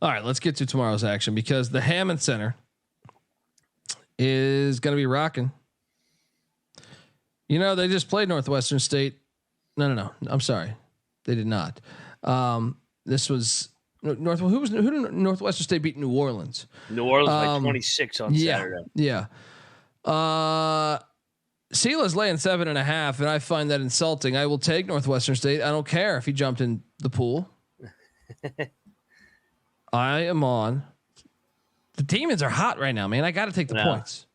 All right, let's get to tomorrow's action because the Hammond Center is going to be rocking. You know, they just played Northwestern State. No. I'm sorry. They did not. This was who did Northwestern State beat New Orleans? New Orleans by 26 on Saturday. Yeah. Sela's laying 7.5, and I find that insulting. I will take Northwestern State. I don't care if he jumped in the pool. I am on. The Demons are hot right now, man. I got to take the points.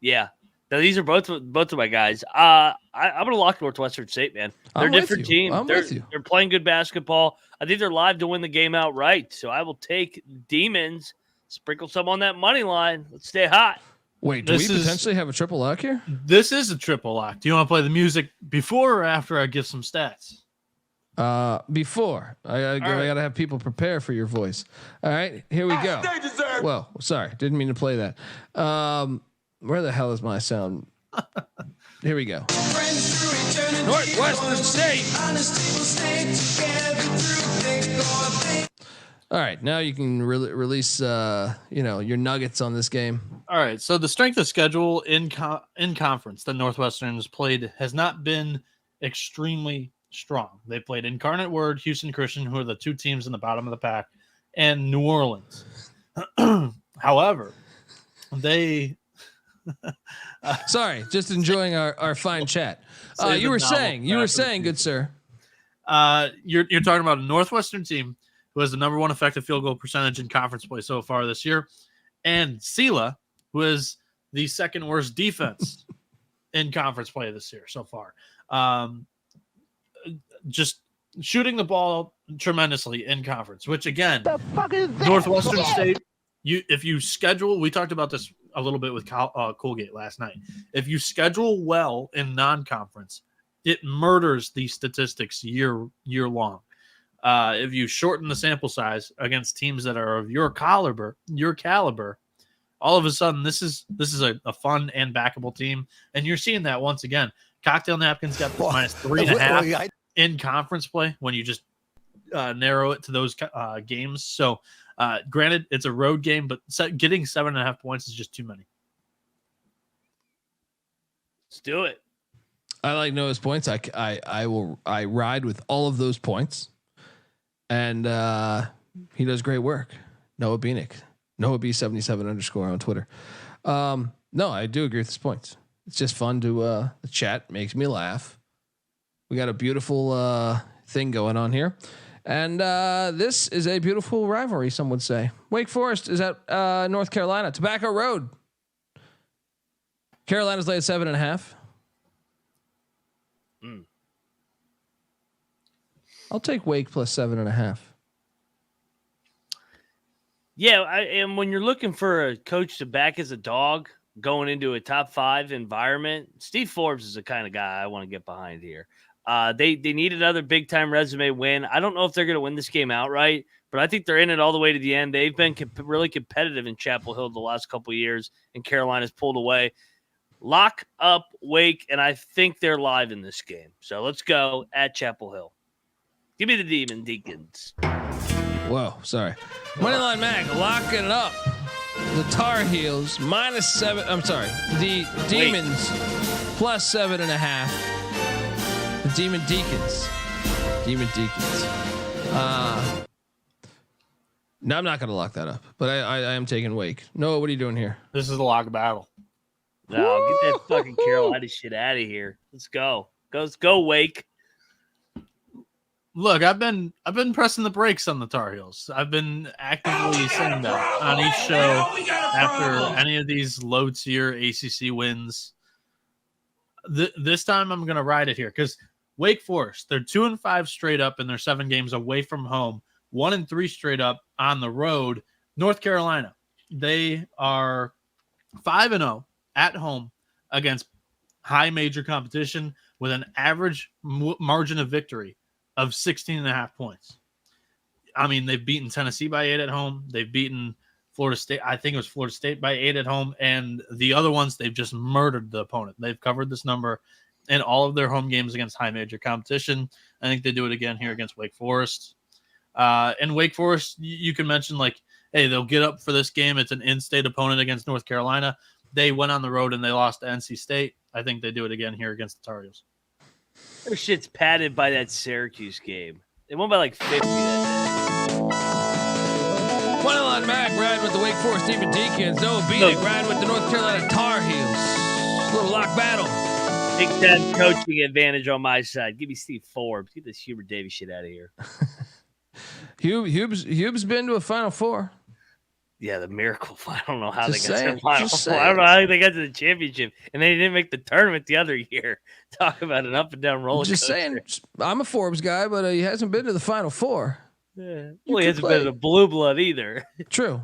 Yeah. Now, these are both of my guys. I'm going to lock Northwestern State, man. They're a different team. They're playing good basketball. I think they're live to win the game outright. So I will take Demons, sprinkle some on that money line. Let's stay hot. Wait, do we potentially have a triple lock here? This is a triple lock. Do you want to play the music before or after I give some stats? Before. I gotta have people prepare for your voice. All right, here we go. Well, sorry, didn't mean to play that. Where the hell is my sound? Here we go. Northwestern State. All right, now you can release your nuggets on this game. All right, so the strength of schedule in conference that Northwestern has played has not been extremely strong. They played Incarnate Word, Houston Christian, who are the two teams in the bottom of the pack, and New Orleans. However, they sorry, just enjoying our fine chat. You were saying, good sir. You're talking about a Northwestern team who has the number one effective field goal percentage in conference play so far this year, and Sela, who is the second worst defense in conference play this year so far. Just shooting the ball tremendously in conference, which again, Northwestern State, if you schedule, we talked about this a little bit with Colgate last night. If you schedule well in non-conference, it murders these statistics year long. If you shorten the sample size against teams that are of your caliber, all of a sudden this is a fun and backable team, and you're seeing that once again. Cocktail Napkins got minus 3.5 in conference play when you just narrow it to those games. So, granted, it's a road game, but getting 7.5 points is just too many. Let's do it. I like Noah's points. I ride with all of those points, and he does great work. Noah Bieniek, Noah B77 _ on Twitter. No, I do agree with his points. It's just fun to the chat makes me laugh. We got a beautiful thing going on here. And this is a beautiful rivalry, some would say. Wake Forest is at North Carolina. Tobacco Road. Carolina's laid 7.5. I'll take Wake plus 7.5. Yeah, and when you're looking for a coach to back as a dog going into a top 5 environment, Steve Forbes is the kind of guy I want to get behind here. They need another big time resume win. I don't know if they're going to win this game outright, but I think they're in it all the way to the end. They've been really competitive in Chapel Hill the last couple of years, and Carolina's pulled away. Lock up Wake, and I think they're live in this game. So let's go at Chapel Hill. Give me the Demon Deacons. Whoa, sorry. Moneyline Mag, locking it up. The Tar Heels -7. I'm sorry. The Demons plus 7.5. The Demon Deacons. No, I'm not going to lock that up, but I am taking Wake. Noah, what are you doing here? This is the lock battle. No, get that fucking Carolina shit out of here. Let's go. Let's go, Wake. Look, I've been pressing the brakes on the Tar Heels. I've been actively saying that on each show after any of these low-tier ACC wins. This time I'm going to ride it here because Wake Forest, they're 2-5 straight up in their 7 games away from home, 1-3 straight up on the road. North Carolina, they are 5-0 at home against high major competition with an average margin of victory of 16.5 points. I mean, they've beaten Tennessee by 8 at home. They've beaten Florida State. I think it was Florida State by 8 at home. And the other ones, they've just murdered the opponent. They've covered this number in all of their home games against high major competition. I think they do it again here against Wake Forest. And Wake Forest, you can mention like, hey, they'll get up for this game. It's an in-state opponent against North Carolina. They went on the road and they lost to NC State. I think they do it again here against the Tar Heels. Their shit's padded by that Syracuse game. They won by like 50 that day. One Mac riding with the Wake Forest Demon Deacons. Noah Bieniek riding with the North Carolina Tar Heels. Little lock battle. Big time coaching advantage on my side. Give me Steve Forbes. Get this Hubert Davis shit out of here. Hube's been to a Final Four. Yeah, the miracle. I don't know how Just they got saying, to the Final just Four. saying. I don't know how they got to the championship, and they didn't make the tournament the other year. Talk about an up and down roller Just coaster. saying, I'm a Forbes guy, but he hasn't been to the Final Four. Yeah. You Well, he could hasn't been a blue blood either. True.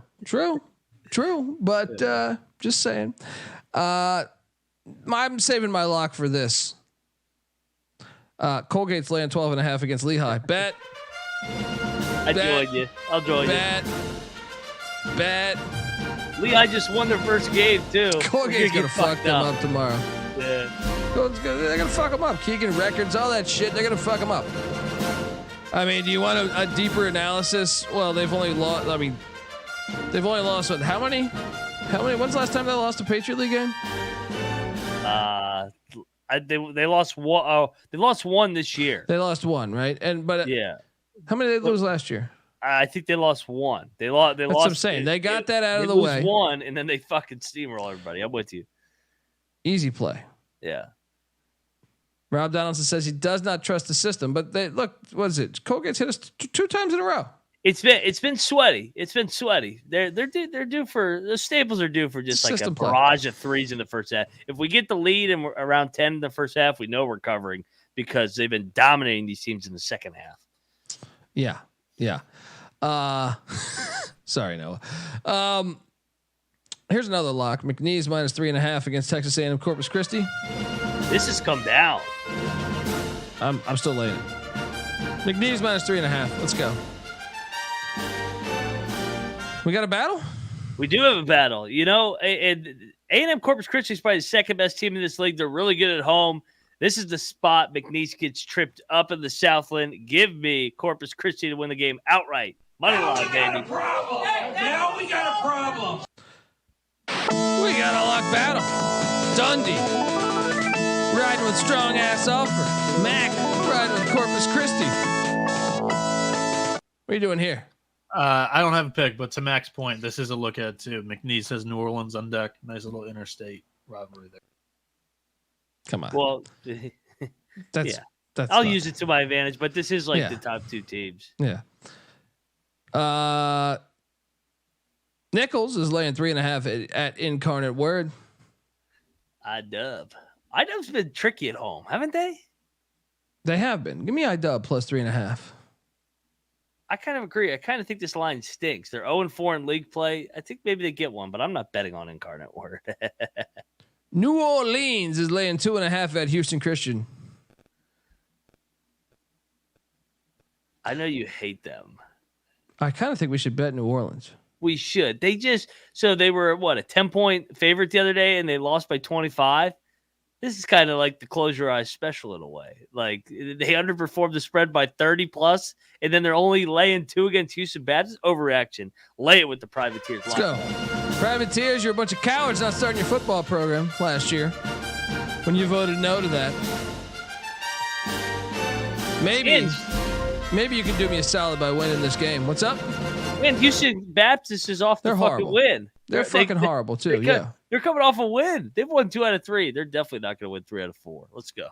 But just saying. I'm saving my lock for this. Colgate's laying 12.5 against Lehigh. Bet. I join you. I'll join Bet. you. Lehigh just won their first game too. Colgate's gonna fuck them up tomorrow. Yeah. They're gonna fuck them up. Keegan records, all that shit. They're gonna fuck them up. I mean, do you want a deeper analysis? Well, they've only lost. I mean, they've only lost what? How many? When's the last time they lost a Patriot League game? They lost one. Oh, they lost one this year. They lost one, right? But Yeah. how many did they lose last year? I think they lost one. They lost. That's what I'm saying. They got that out of the lose way. One, and then they fucking steamroll everybody. I'm with you. Easy play. Yeah. Rob Donaldson says he does not trust the system, but they look. What is it? Colgate's hit us two times in a row. It's been sweaty. They're due for the Staples are due for just like a barrage of threes in the first half. If we get the lead and we're around 10 in the first half, we know we're covering because they've been dominating these teams in the second half. Yeah. Sorry, Noah. Here's another lock. McNeese minus 3.5 against Texas A&M Corpus Christi. This has come down. I'm still laying it. McNeese minus 3.5. Let's go. We got a battle? We do have a battle. You know, A&M Corpus Christi is probably the second best team in this league. They're really good at home. This is the spot McNeese gets tripped up in the Southland. Give me Corpus Christi to win the game outright. Money line, baby. Now we got a problem. We got a lock battle. Dundee riding with strong ass offer. Mac riding with Corpus Christi. What are you doing here? I don't have a pick, but to Mac's point, this is a look at too. McNeese has New Orleans on deck. Nice little interstate rivalry there. Come on. Well, that's I'll use it to my advantage, but this is like the top two teams. Yeah. Nichols is laying 3.5 at Incarnate Word. IDub's been tricky at home, haven't they? They have been. Give me IDub plus 3.5. I kind of agree. I kind of think this line stinks. They're 0-4 in league play. I think maybe they get one, but I'm not betting on Incarnate Word. New Orleans is laying 2.5 at Houston Christian. I know you hate them. I kind of think we should bet New Orleans. We should. They were what, a 10-point favorite the other day, and they lost by 25. This is kind of like the close your eyes special in a way. Like they underperformed the spread by 30 plus, and then they're only laying 2 against Houston Baptist. Overreaction. Lay it with the Privateers. Let's go. Privateers, you're a bunch of cowards not starting your football program last year when you voted no to that. Maybe you can do me a solid by winning this game. What's up? Man, Houston Baptist is off the fucking horrible. win. They're fucking horrible too. They're coming off a win. They've won 2 out of 3. They're definitely not going to win 3 out of 4. Let's go.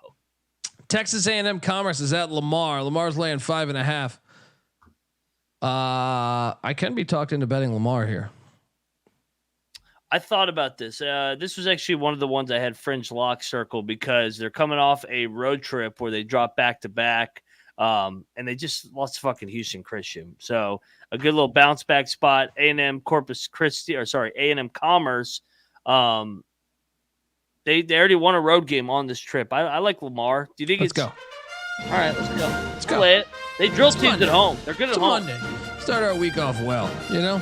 Texas A&M Commerce is at Lamar. Lamar's laying 5.5. I can be talked into betting Lamar here. I thought about this. This was actually one of the ones I had fringe lock circle because they're coming off a road trip where they drop back to back. And they just lost fucking Houston Christian. So a good little bounce back spot. A&M Corpus Christi, A&M Commerce. They already won a road game on this trip. I like Lamar. Do you think Let's go. All right, let's go. Let's go. Play it. They drill teams Monday. at home. They're good It's at home. Monday. Start our week off well, you know?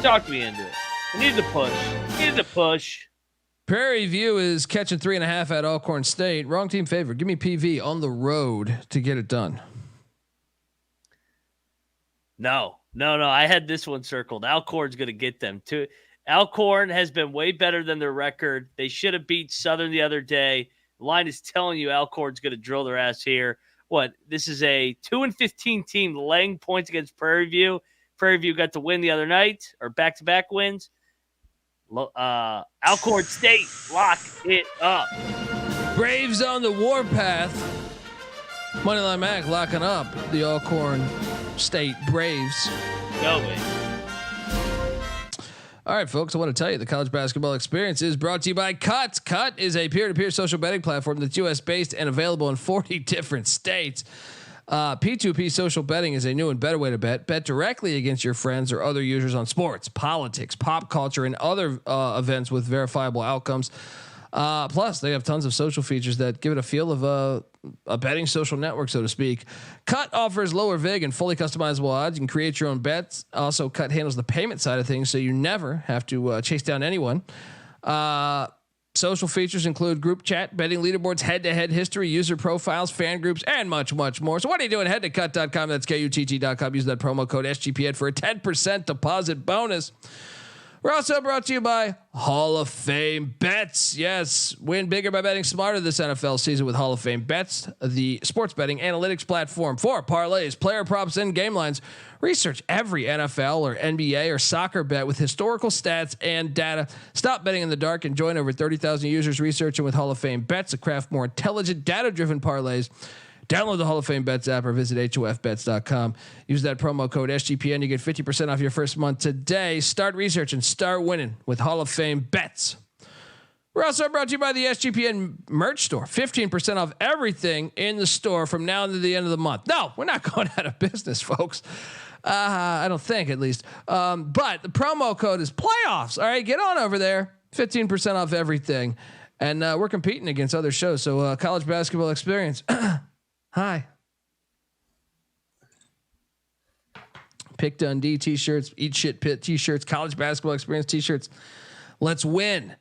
Talk me into it. I needed to push. Prairie View is catching 3.5 at Alcorn State. Wrong team favorite. Give me PV on the road to get it done. No. I had this one circled. Alcorn's going to get them too. Alcorn has been way better than their record. They should have beat Southern the other day. The line is telling you Alcorn's going to drill their ass here. What? This is a 2-15 team laying points against Prairie View. Prairie View got to win the other night, or back-to-back wins. Alcorn State, lock it up. Braves on the warpath. Moneyline Mac locking up the Alcorn State Braves. Go away. All right, folks, I want to tell you the college basketball experience is brought to you by Cut. Cut is a peer-to-peer social betting platform that's US-based and available in 40 different states. P2P social betting is a new and better way to bet. Bet directly against your friends or other users on sports, politics, pop culture, and other events with verifiable outcomes. Plus, they have tons of social features that give it a feel of a betting social network, so to speak. Cut offers lower vig and fully customizable odds. You can create your own bets. Also, Cut handles the payment side of things, so you never have to chase down anyone. Social features include group chat, betting leaderboards, head-to-head history, user profiles, fan groups, and much, much more. So what are you doing? Head to cut.com. That's KUTT.com. Use that promo code SGPN for a 10% deposit bonus. We're also brought to you by Hall of Fame Bets. Yes, win bigger by betting smarter this NFL season with Hall of Fame Bets, the sports betting analytics platform for parlays, player props, and game lines. Research every NFL or NBA or soccer bet with historical stats and data. Stop betting in the dark and join over 30,000 users researching with Hall of Fame Bets to craft more intelligent, data-driven parlays. Download the Hall of Fame Bets app or visit HOFBets.com. Use that promo code SGPN. You get 50% off your first month today. Start research and start winning with Hall of Fame Bets. We're also brought to you by the SGPN merch store. 15% off everything in the store from now to the end of the month. No, we're not going out of business, folks. I don't think, at least. But the promo code is playoffs. All right, get on over there. 15% off everything. And we're competing against other shows. So college basketball experience. Hi. Pick Dundee t-shirts, Eat Shit Pit t-shirts, college basketball experience t-shirts. Let's win.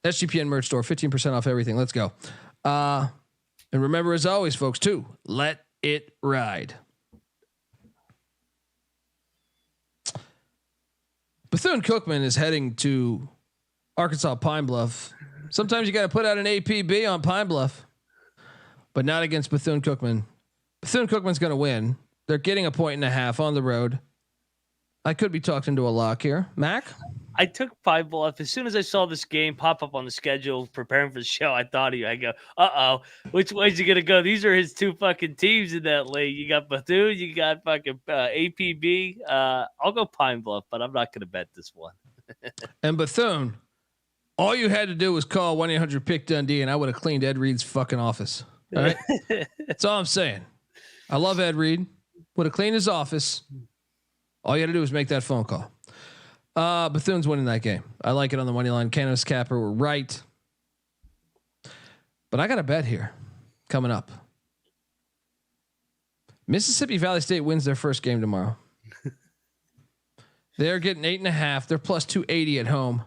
SGPN merch store, 15% off everything. Let's go. And remember, as always, folks, too, let it ride. Bethune-Cookman is heading to Arkansas Pine Bluff. Sometimes you got to put out an APB on Pine Bluff, but not against Bethune-Cookman. Bethune-Cookman's going to win. They're getting 1.5 on the road. I could be talked into a lock here. Mac? I took Pine Bluff. As soon as I saw this game pop up on the schedule, preparing for the show, I thought of you. I go, which way's he going to go? These are his two fucking teams in that league. You got Bethune, you got fucking APB. I'll go Pine Bluff, but I'm not going to bet this one. And Bethune, all you had to do was call 1-800-PICK-DUNDEE and I would have cleaned Ed Reed's fucking office. All right? That's all I'm saying. I love Ed Reed. Would have cleaned his office. All you got to do is make that phone call. Bethune's winning that game. I like it on the money line. Canvas Capper were right. But I got a bet here coming up. Mississippi Valley State wins their first game tomorrow. They're getting 8.5. They're plus 280 at home.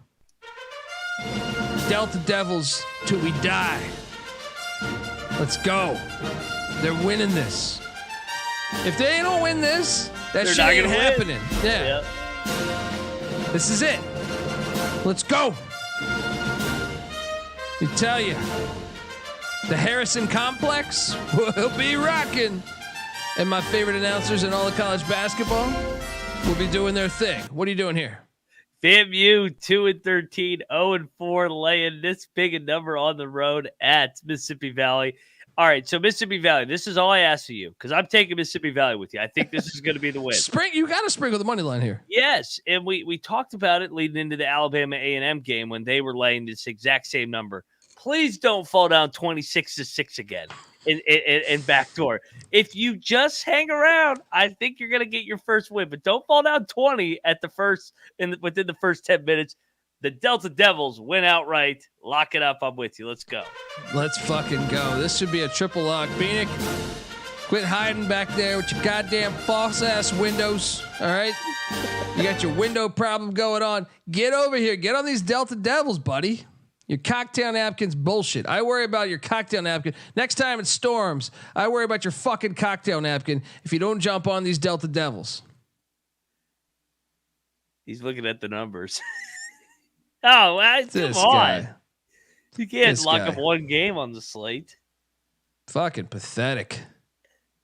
Delta Devils till we die. Let's go. They're winning this. If they don't win this, that shit ain't happening. Yeah. Yep. This is it. Let's go. I tell you, the Harrison Complex will be rocking. And my favorite announcers in all of college basketball will be doing their thing. What are you doing here? FAMU 2-13, 0-4, laying this big a number on the road at Mississippi Valley. All right, so Mississippi Valley, this is all I ask of you because I'm taking Mississippi Valley with you. I think this is going to be the win. You got to sprinkle the money line here. Yes, and we talked about it leading into the Alabama A&M game when they were laying this exact same number. Please don't fall down 26-6 again in backdoor. If you just hang around, I think you're going to get your first win, but don't fall down 20 at the first within the first 10 minutes. The Delta Devils win outright. Lock it up. I'm with you. Let's go. Let's fucking go. This should be a triple lock. Bieniek, quit hiding back there with your goddamn false ass windows. All right. You got your window problem going on. Get over here. Get on these Delta Devils, buddy. Your cocktail napkin's bullshit. I worry about your cocktail napkin. Next time it storms, I worry about your fucking cocktail napkin if you don't jump on these Delta Devils. He's looking at the numbers. Come on. Guy. You can't lock up one game on the slate. Fucking pathetic.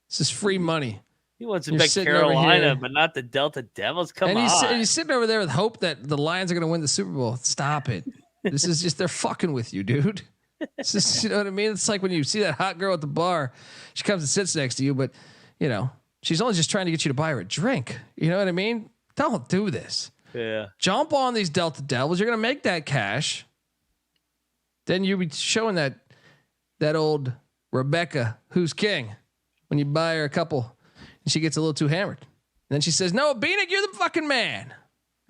This is free money. He wants to bet Carolina, but not the Delta Devils. Come on. And he's sitting over there with hope that the Lions are going to win the Super Bowl. Stop it. This is just, they're fucking with you, dude. It's just, you know what I mean? It's like when you see that hot girl at the bar, she comes and sits next to you, but you know, she's only just trying to get you to buy her a drink. You know what I mean? Don't do this. Yeah. Jump on these Delta Devils. You're going to make that cash. Then you'll be showing that old Rebecca, who's king, when you buy her a couple and she gets a little too hammered. And then she says, Noah Bieniek, you're the fucking man.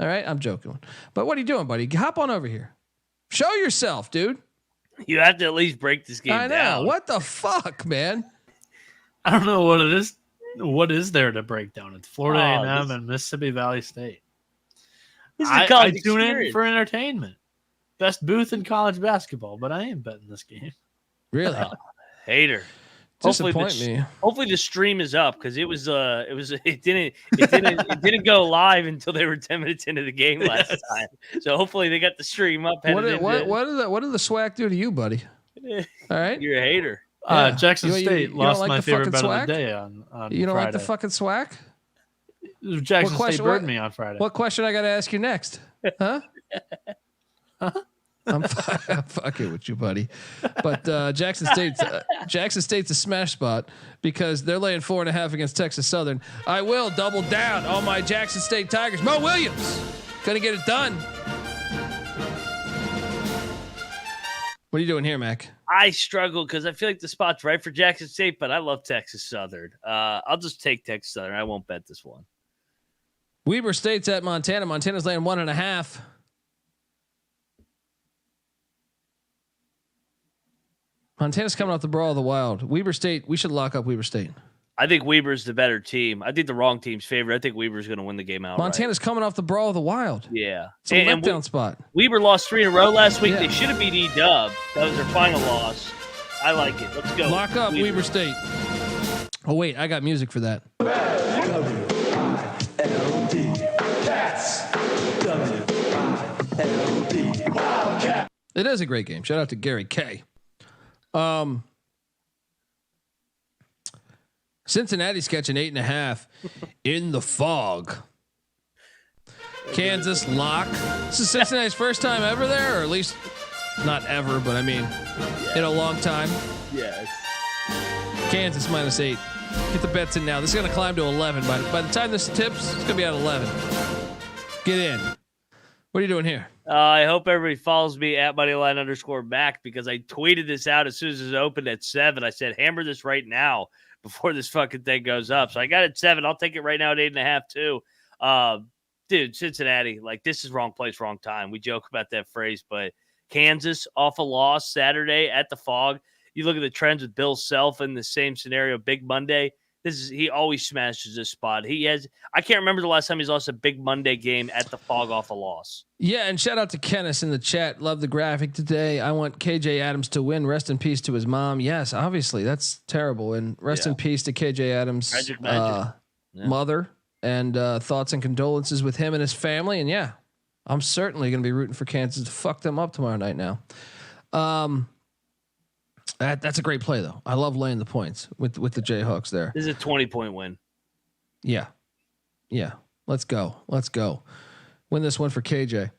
All right. I'm joking. But what are you doing, buddy? Hop on over here. Show yourself, dude. You have to at least break this game down. I know. What the fuck, man? I don't know what it is. What is there to break down? It's Florida A&M and Mississippi Valley State. I tune in for entertainment. Best booth in college basketball, but I ain't betting this game. Really? Hater. Hopefully the stream is up because it didn't go live until they were 10 minutes into the game last time. So hopefully they got the stream up. What did the SWAC do to you, buddy? All right, you're a hater. Jackson State lost my favorite bet of the day on you don't Friday. Like the fucking SWAC? Jackson State burned me on Friday. What question I got to ask you next? Huh? I'm fucking with you, buddy. But Jackson State's a smash spot because they're laying 4.5 against Texas Southern. I will double down on my Jackson State Tigers. Mo Williams gonna get it done. What are you doing here, Mac? I struggle because I feel like the spot's right for Jackson State, but I love Texas Southern. I'll just take Texas Southern. I won't bet this one. Weber State's at Montana. Montana's laying 1.5. Montana's coming off the Brawl of the Wild. Weber State, we should lock up Weber State. I think Weber's the better team. I think the wrong team's favorite. I think Weber's going to win the game out. Montana's coming off the Brawl of the Wild. Yeah. It's a letdown spot. Weber lost 3 in a row last week. Yeah. They should have beat E-Dub. That was their final loss. I like it. Let's go. Lock up Weber State. Oh, wait. I got music for that. It is a great game. Shout out to Gary K. Cincinnati's catching 8.5 in the Fogg. Kansas lock. This is Cincinnati's first time ever there, or at least not ever, but I mean, in a long time. Yes. Kansas -8. Get the bets in now. This is going to climb to 11. By the time this tips, it's going to be at 11. Get in. What are you doing here? I hope everybody follows me at moneyline_Mac because I tweeted this out as soon as it opened at 7. I said, hammer this right now before this fucking thing goes up. So I got it at 7. I'll take it right now at 8.5 too. Dude, Cincinnati, like this is wrong place, wrong time. We joke about that phrase, but Kansas off a loss Saturday at the Fogg. You look at the trends with Bill Self in the same scenario, Big Monday. He always smashes this spot. I can't remember the last time he's lost a Big Monday game at the Fogg off a loss. Yeah, and shout out to Kenneth in the chat. Love the graphic today. I want KJ Adams to win. Rest in peace to his mom. Yes, obviously that's terrible. And rest in peace to KJ Adams' mother. And thoughts and condolences with him and his family. And yeah, I'm certainly going to be rooting for Kansas to fuck them up tomorrow night now. That's a great play though. I love laying the points with the Jayhawks there. This is a 20-point win. Yeah. Let's go. Win this one for KJ.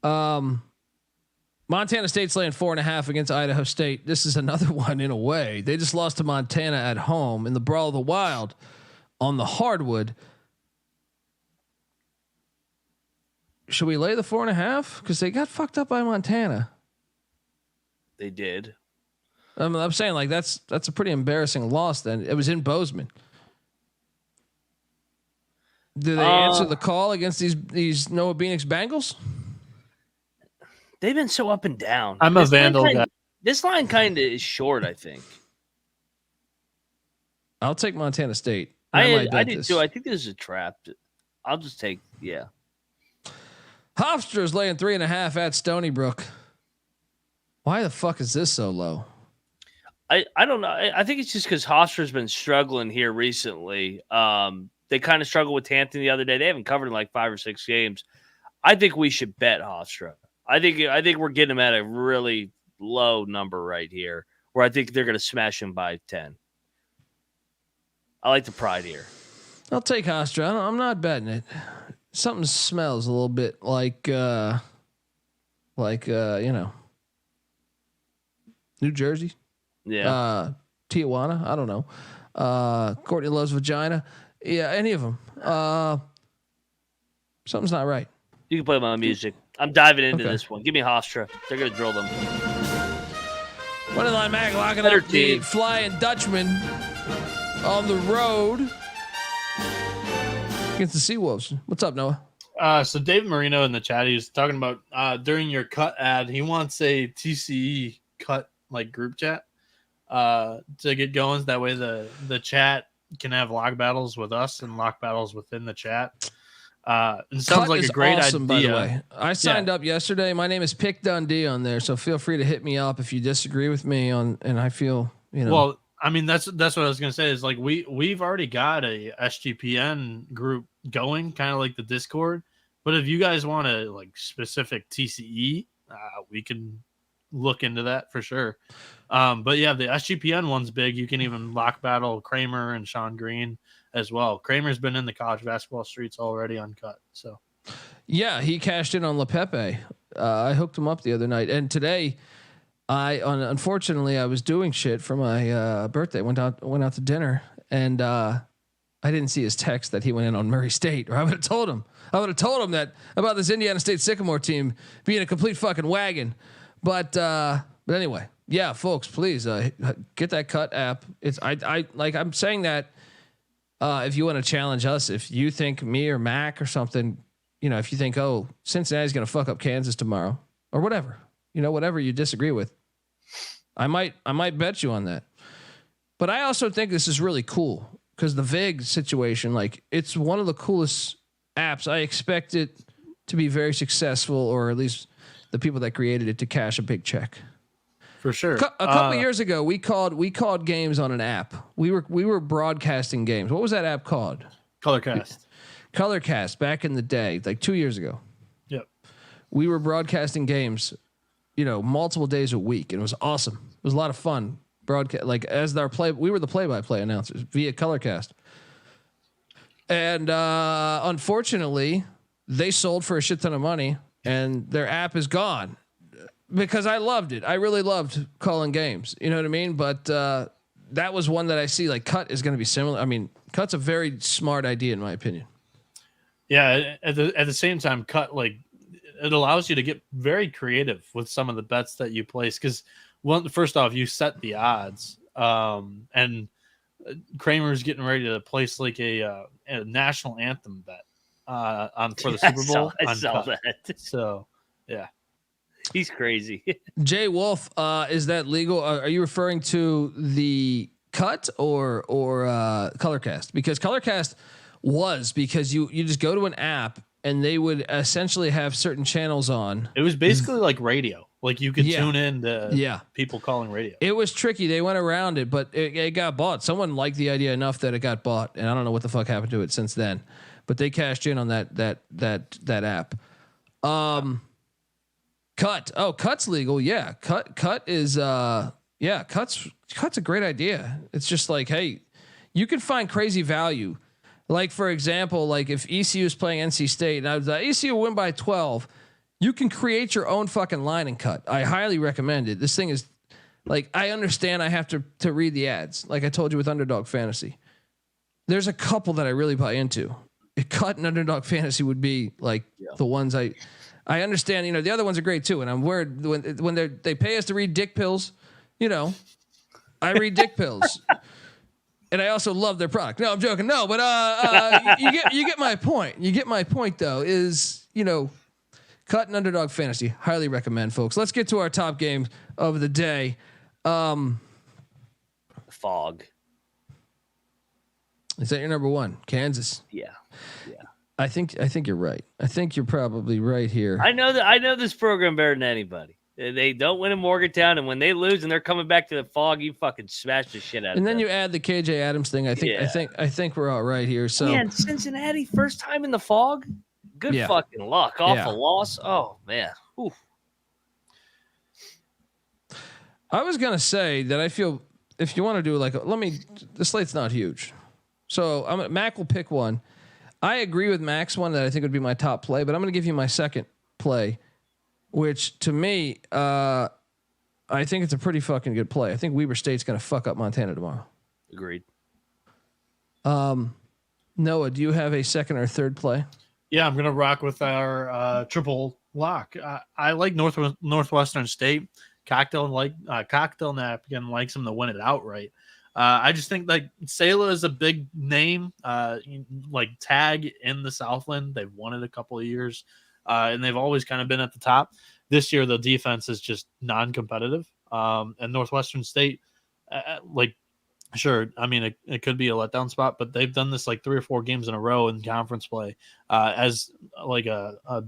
Montana State's laying 4.5 against Idaho State. This is another one in a way. They just lost to Montana at home in the Brawl of the Wild on the hardwood. Should we lay the 4.5? Because they got fucked up by Montana. They did. I'm saying like that's a pretty embarrassing loss. Then it was in Bozeman. Do they answer the call against these Noah Bieniek's Bengals? They've been so up and down. I'm a Vandal guy. This line kind of is short, I think. I'll take Montana State. I did too. I think this is a trap. I'll just take Hofstra's laying 3.5 at Stony Brook. Why the fuck is this so low? I don't know. I think it's just because Hofstra's been struggling here recently. They kind of struggled with Hampton the other day. They haven't covered in like 5 or 6 games. I think we should bet Hofstra. I think we're getting him at a really low number right here, where I think they're going to smash him by 10. I like the pride here. I'll take Hofstra. I'm not betting it. Something smells a little bit like you know, New Jersey. Yeah. Tijuana. I don't know. Courtney loves vagina. Yeah, any of them. Something's not right. You can play my music. I'm diving into this one. Give me Hofstra. They're going to drill them. Moneyline Mag locking Better up the team. Flying Dutchman on the road against the Seawolves. What's up, Noah? So Dave Marino in the chat, he was talking about during your cut ad, he wants a TCE cut like group chat to get going. That way the chat can have lock battles with us and lock battles within the chat. It sounds Cut like is a great awesome, idea. by the way. I signed up yesterday. My name is Pick Dundee on there, so feel free to hit me up if you disagree with me on. And I feel, you know. Well, I mean that's what I was gonna say is like we've already got a SGPN group going, kind of like the Discord. But if you guys want a like specific TCE, we can look into that for sure. But yeah, the SGPN one's big. You can even lock battle Kramer and Sean Green as well. Kramer's been in the college basketball streets already uncut. So yeah, he cashed in on LePepe. I hooked him up the other night, and today unfortunately I was doing shit for my birthday. Went out to dinner, and I didn't see his text that he went in on Murray State, or I would have told him. I would have told him that about this Indiana State Sycamore team being a complete fucking wagon. But anyway, yeah, folks, please get that cut app. It's I like I'm saying that. If you want to challenge us, if you think me or Mac or something, you know, if you think, oh, Cincinnati's going to fuck up Kansas tomorrow or whatever, you know, whatever you disagree with, I might bet you on that. But I also think this is really cool because the VIG situation, like it's one of the coolest apps. I expect it to be very successful, or at least the people that created it to cash a big check. for sure. A couple years ago, we called games on an app. We were broadcasting games. What was that app called? Colorcast back in the day, like 2 years ago. Yep. We were broadcasting games, you know, multiple days a week, and it was awesome. It was a lot of fun. Broadcast like as our we were the play-by-play announcers via Colorcast. And unfortunately, they sold for a shit ton of money, and their app is gone. Because I loved it. I really loved calling games. You know what I mean? But that was one that I see like Cut is going to be similar. I mean, Cut's a very smart idea in my opinion. Yeah, at the same time, Cut, like, it allows you to get very creative with some of the bets that you place. Because first off, you set the odds, and Kramer's getting ready to place like a national anthem bet for the Super Bowl. I saw that. So yeah. He's crazy. Jay Wolf, is that legal? Are you referring to the Cut or Colorcast? Because Colorcast was because you just go to an app and they would essentially have certain channels on. It was basically like radio. Like you could tune in to people calling radio. It was tricky. They went around it, but it got bought. Someone liked the idea enough that it got bought, and I don't know what the fuck happened to it since then. But they cashed in on that app. Cut. Oh, Cut's legal. Yeah. Cut is Cut's a great idea. It's just like, hey, you can find crazy value. Like, for example, like if ECU is playing NC State and ECU win by 12, you can create your own fucking line and Cut. I highly recommend it. This thing is like, I understand I have to read the ads. Like I told you with Underdog Fantasy, there's a couple that I really buy into. Cut and Underdog Fantasy would be like the ones I understand, you know, the other ones are great too. And I'm worried when they pay us to read dick pills, you know, I read dick pills and I also love their product. No, I'm joking. No, but, you get my point. You get my point though, is, you know, Cut and Underdog Fantasy, highly recommend, folks. Let's get to our top game of the day. Fogg. Is that your number one? Kansas. Yeah. I think you're right. I think you're probably right here. I know this program better than anybody. They don't win in Morgantown, and when they lose and they're coming back to the Fogg, you fucking smash the shit out of them. And then you add the KJ Adams thing. I think we're all right here. So man, Cincinnati first time in the Fogg. Good fucking luck off a loss. Oh man. Oof. I was gonna say that I feel if you want to do the slate's not huge, so Mac will pick one. I agree with Mac's one that I think would be my top play, but I'm gonna give you my second play, which to me, I think it's a pretty fucking good play. I think Weber State's gonna fuck up Montana tomorrow. Agreed. Noah, do you have a second or third play? Yeah, I'm gonna rock with our triple lock. I like Northwestern State. Cocktail Napkin likes them to win it outright. I just think like Sela is a big name, like tag in the Southland. They've won it a couple of years, and they've always kind of been at the top. This year, the defense is just non-competitive. And Northwestern State, sure, I mean, it could be a letdown spot, but they've done this like 3 or 4 games in a row in conference play as like a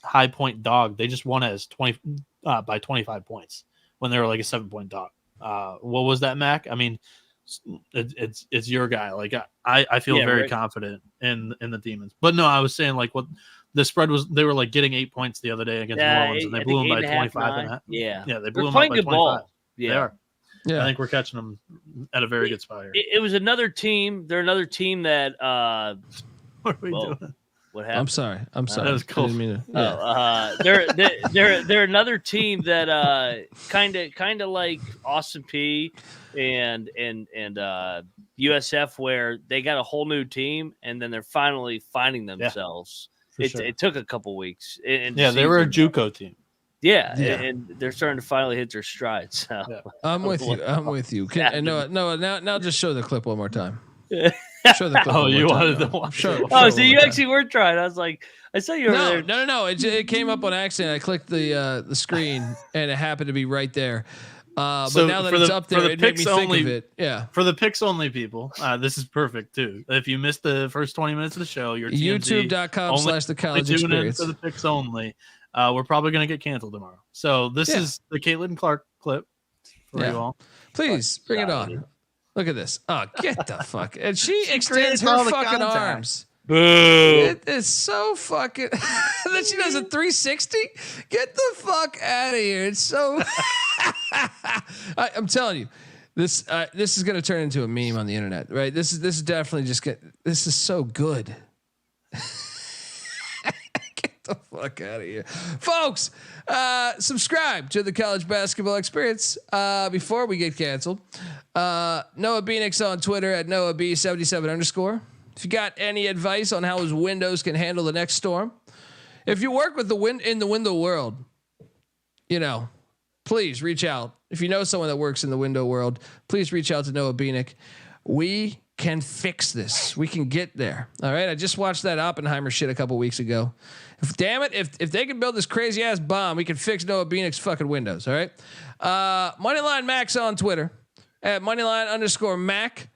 high point dog. They just won as 20 by 25 points when they were like a 7-point dog. What was that, Mac? I mean, it's your guy. Like I feel very confident in the Demons. But no, I was saying like what the spread was. They were like getting 8 points the other day against New Orleans, and they blew them by 25. Yeah, they blew them by 25. Ball. Yeah, they are. Yeah, I think we're catching them at a very good spot here. It was another team. They're another team that. What are we doing? What happened? I'm sorry. That was cool. They're another team that kind of like Austin P and USF, where they got a whole new team and then they're finally finding themselves. It took a couple weeks. They were a JUCO team. Yeah, and they're starting to finally hit their stride. So I'm with you. Now just show the clip one more time. Show the clip. Oh, you wanted to watch? So you actually were trying. I was like, I saw you over there. No. It came up on accident. I clicked the screen and it happened to be right there. But now that it's up there, it made me think of it. Yeah. For the picks only people, this is perfect too. If you missed the first 20 minutes of the show, your youtube.com/thecollegeexperience. For the picks only. We're probably going to get canceled tomorrow. So this is the Caitlin Clark clip for you all. Please bring it on. Look at this. Oh, get the fuck. And she extends her fucking arms. Boo. It is so fucking. Then she does a 360. Get the fuck out of here. It's so. I'm telling you, this is going to turn into a meme on the internet, right? This is definitely this is so good. The fuck out of here, folks. Subscribe to the College Basketball Experience before we get canceled. Noah Bieniek's on Twitter at NoahB77_. If you got any advice on how his windows can handle the next storm, if you work with in the window world, please reach out. If you know someone that works in the window world, please reach out to Noah Bieniek. We can fix this. We can get there. All right. I just watched that Oppenheimer shit a couple weeks ago. If they can build this crazy ass bomb, we can fix Noah Bieniek's fucking windows. All right. Moneyline Max on Twitter at Moneyline_Mac.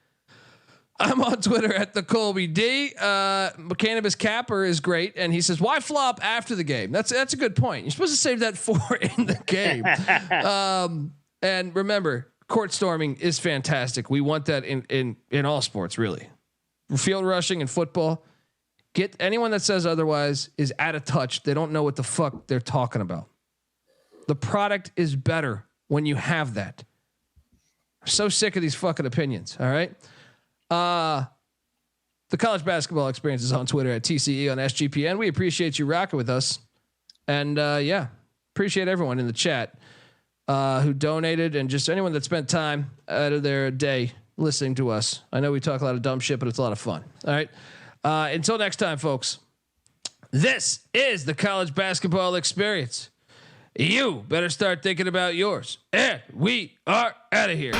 I'm on Twitter at the Colby D. Cannabis Capper is great, and he says, "Why flop after the game?" That's a good point. You're supposed to save that for in the game. And remember, court storming is fantastic. We want that in all sports, really. Field rushing in football. Get anyone that says otherwise is out of touch. They don't know what the fuck they're talking about. The product is better when you have that. I'm so sick of these fucking opinions. All right. The College Basketball Experience is on Twitter at TCE on SGPN. We appreciate you rocking with us. And appreciate everyone in the chat who donated and just anyone that spent time out of their day listening to us. I know we talk a lot of dumb shit, but it's a lot of fun. All right. Until next time, folks, this is the College Basketball Experience. You better start thinking about yours. And we are out of here.